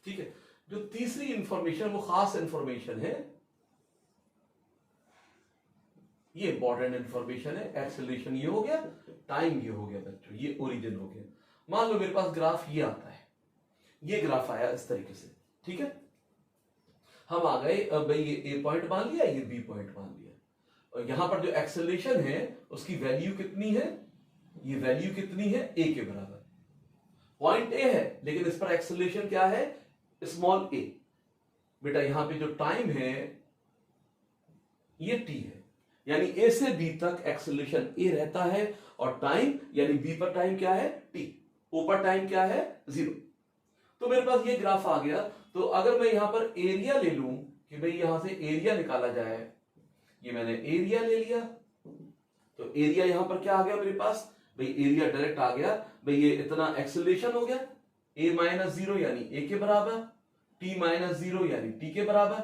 ठीक है। जो तीसरी इंफॉर्मेशन वो खास इंफॉर्मेशन है, ये इंपॉर्टेंट इंफॉर्मेशन है। एक्सेलरेशन ये हो गया, टाइम ये हो गया बच्चों, ये ओरिजिन हो गया। मान लो मेरे पास ग्राफ ये आता है, ये ग्राफ आया इस तरीके से, ठीक है। हम आ गए, भाई ये ए पॉइंट मान लिया, ये बी पॉइंट मान लिया, और यहां पर जो एक्सेलरेशन है उसकी वैल्यू कितनी है, ये वैल्यू कितनी है, ए के बराबर। पॉइंट ए है लेकिन इस पर एक्सेलरेशन क्या है, स्मॉल ए। बेटा यहां पे जो टाइम है ये टी है, यानी ए से बी तक एक्सेलरेशन ए रहता है, और टाइम यानी बी पर टाइम क्या है, टी, ओ पर टाइम क्या है, 0। तो मेरे पास ये ग्राफ आ गया। तो अगर मैं यहां पर एरिया ले लूं कि भाई यहां से एरिया निकाला जाए, ये मैंने एरिया ले लिया, तो एरिया यहां पर क्या आ गया मेरे पास, भाई एरिया डायरेक्ट आ गया, भाई ये इतना एक्सेलरेशन हो गया, a माइनस 0 यानी a के बराबर, t माइनस 0 यानी t के बराबर,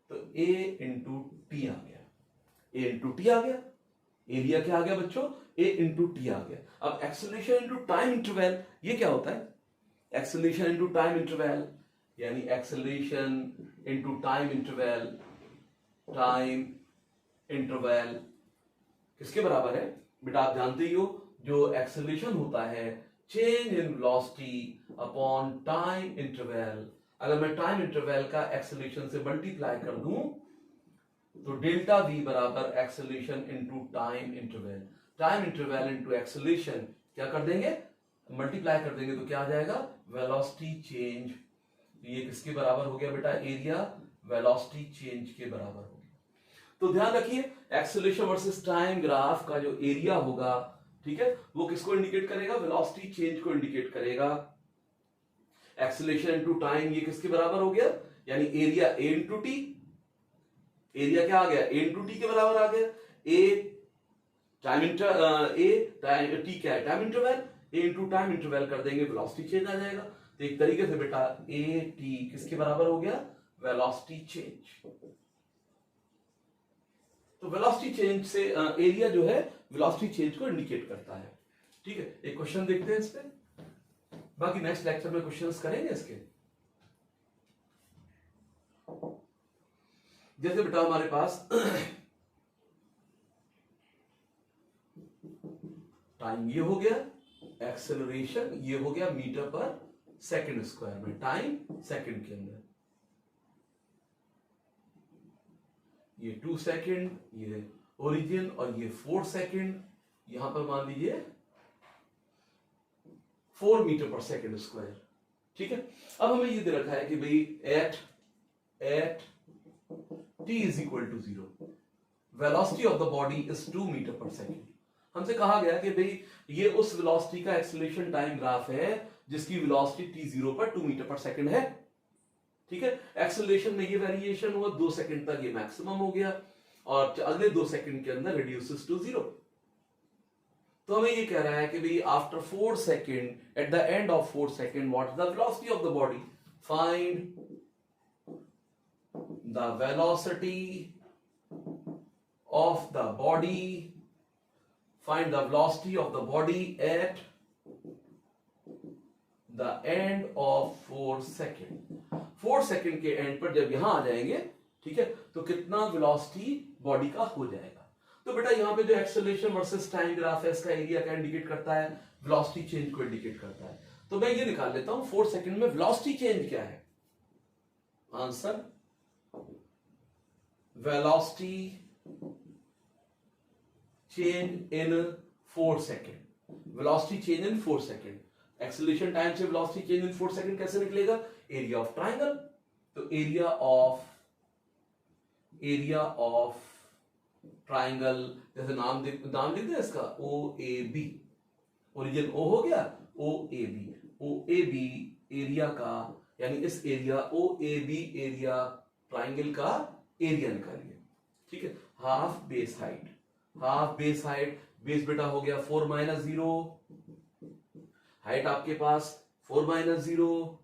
तो a इंटू टी आ गया, a इंटू टी आ गया। एरिया क्या आ गया बच्चों, a इंटू टी आ गया। अब एक्सेलरेशन इंटू टाइम इंटरवल, ये क्या होता है, एक्सेलरेशन इंटू टाइम इंटरवल, यानी एक्सेलरेशन इंटू टाइम इंटरवल किसके बराबर है बेटा, आप जानते ही हो, जो एक्सेलरेशन होता है change in velocity upon time interval. अगर मैं टाइम इंटरवल का एक्सेलरेशन से मल्टीप्लाई कर दूं तो डेल्टा वी बराबर acceleration into time interval into acceleration क्या कर देंगे, मल्टीप्लाई कर देंगे, तो क्या आ जाएगा, वेलोसिटी चेंज। ये किसके बराबर हो गया बेटा, एरिया वेलोसिटी चेंज के बराबर हो गया। तो ध्यान रखिए एक्सेलरेशन वर्सेस टाइम ग्राफ का जो एरिया होगा, ठीक है, वो किसको इंडिकेट करेगा, वेलोसिटी चेंज को इंडिकेट करेगा। एक्सेलरेशन इनटू टाइम ये किसके बराबर हो गया, यानी area a into T, area क्या आ गया, a इंटू टी के बराबर आ गया। टी क्या है, time interval, a into time interval कर देंगे, वेलोसिटी चेंज आ जाएगा। तो एक तरीके से बेटा a t किसके बराबर हो गया, वेलोसिटी चेंज। तो वेलोसिटी चेंज से एरिया जो है वेलोसिटी चेंज को इंडिकेट करता है, ठीक है। एक क्वेश्चन देखते हैं इस पे, बाकी नेक्स्ट लेक्चर में क्वेश्चंस करेंगे इसके। जैसे बेटा हमारे पास टाइम ये हो गया, एक्सेलरेशन ये हो गया मीटर पर सेकंड स्क्वायर में, टाइम सेकंड के अंदर, ये 2 सेकेंड, ये ओरिजिन, और ये 4 सेकेंड, यहां पर मान लीजिए 4 मीटर पर सेकेंड स्क्वायर। ठीक है, अब हमें ये दे रखा है कि भाई at t is equal to 0 velocity of the body is 2 metre per second. हमसे कहा गया कि भाई ये उस वेलोसिटी का एक्सेलरेशन टाइम ग्राफ है जिसकी वेलोसिटी t0 पर 2 मीटर पर सेकेंड है। ठीक है, एक्सेलरेशन में ये वेरिएशन हुआ, 2 सेकंड तक ये मैक्सिमम हो गया और अगले 2 सेकंड के अंदर रिड्यूसेस टू 0। तो हमें ये कह रहा है कि भाई after 4 second, at the end of 4 second, what is the velocity of the body? Find the velocity of the body, find the velocity of the body at the end of 4 second. 4 second के and पर जब यहां आ जाएंगे, ठीक है, तो कितना velocity body का हो जाएगा। तो बेटा यहाँ पे जो एक्सेलरेशन वर्सेस टाइम ग्राफ है, इसका एरिया क्या इंडिकेट करता है? वेलोसिटी चेंज को इंडिकेट करता है। तो मैं ये निकाल लेता हूं 4 सेकंड में वेलोसिटी चेंज क्या है। Answer velocity change in 4 second. Velocity change in 4 second. Acceleration time से वेलोसिटी चेंज इन 4 सेकंड कैसे निकलेगा? Area of triangle. तो एरिया ऑफ ट्राइंगल, जैसे नाम लिखते हैं इसका OAB, ओरिजिन O हो गया, OAB एरिया का, यानी इस एरिया OAB एरिया ट्राइंगल का एरिया निकालिए। ठीक है, हाफ बेस हाइट, बेस बेटा हो गया 4 - 0, हाइट आपके पास 4 - 0,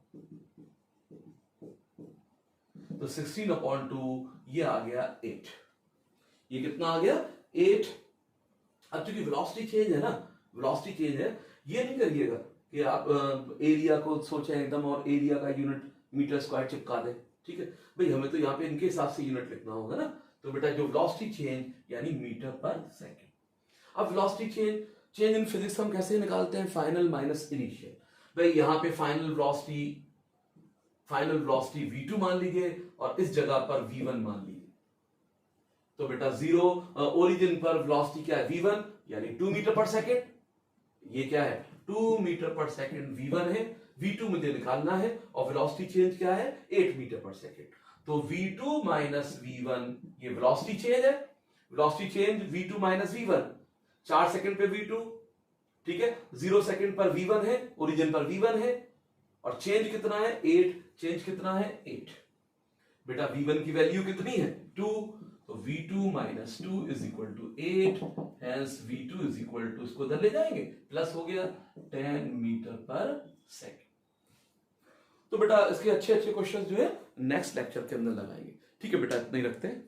तो 16/2 ये आ गया 8। ये कितना आ गया? 8। अब चूंकि वेलोसिटी चेंज है ना, वेलोसिटी चेंज है, ये नहीं करिएगा कि आप एरिया को सोचें एकदम और एरिया का यूनिट मीटर स्क्वायर चिपका दें। ठीक है भाई, हमें तो यहाँ पे इनके हिसाब से यूनिट लिखना होगा ना। तो बेटा जो वेलोसिटी चेंज यानी मीटर पर सेकेंड। अब वेलोसिटी चेंज इन फिजिक्स हम कैसे निकालते हैं? Final minus initial. भाई यहाँ पे फाइनल वेलोसिटी v2 मान लीजिए और इस जगह पर v1 मान लीजिए। तो बेटा 0 ओरिजिन पर वेलोसिटी क्या है? v1 यानी 2 मीटर पर सेकेंड। ये क्या है? 2 मीटर पर सेकेंड v1 है, v2 मुझे निकालना है और वेलोसिटी चेंज क्या है? 8 मीटर पर सेकेंड। तो v2 माइनस v1 ये वेलोसिटी चेंज है। Velocity change v2 minus v1, 4 second पे v2, ठीक है, 0 सेकंड पर v1 है, ओरिजिन पर v1 है, और चेंज कितना है? 8। चेंज कितना है? 8। बेटा v1 की वैल्यू कितनी है? 2। तो v2 minus 2 is equal to 8, hence v2 is equal to, इसको इधर ले जाएंगे, प्लस हो गया 10 मीटर पर सेकेंड। तो बेटा इसके अच्छे क्वेश्चंस जो है नेक्स्ट लेक्चर के अंदर लगाएंगे। ठीक है बेटा, इतना ही रखते हैं।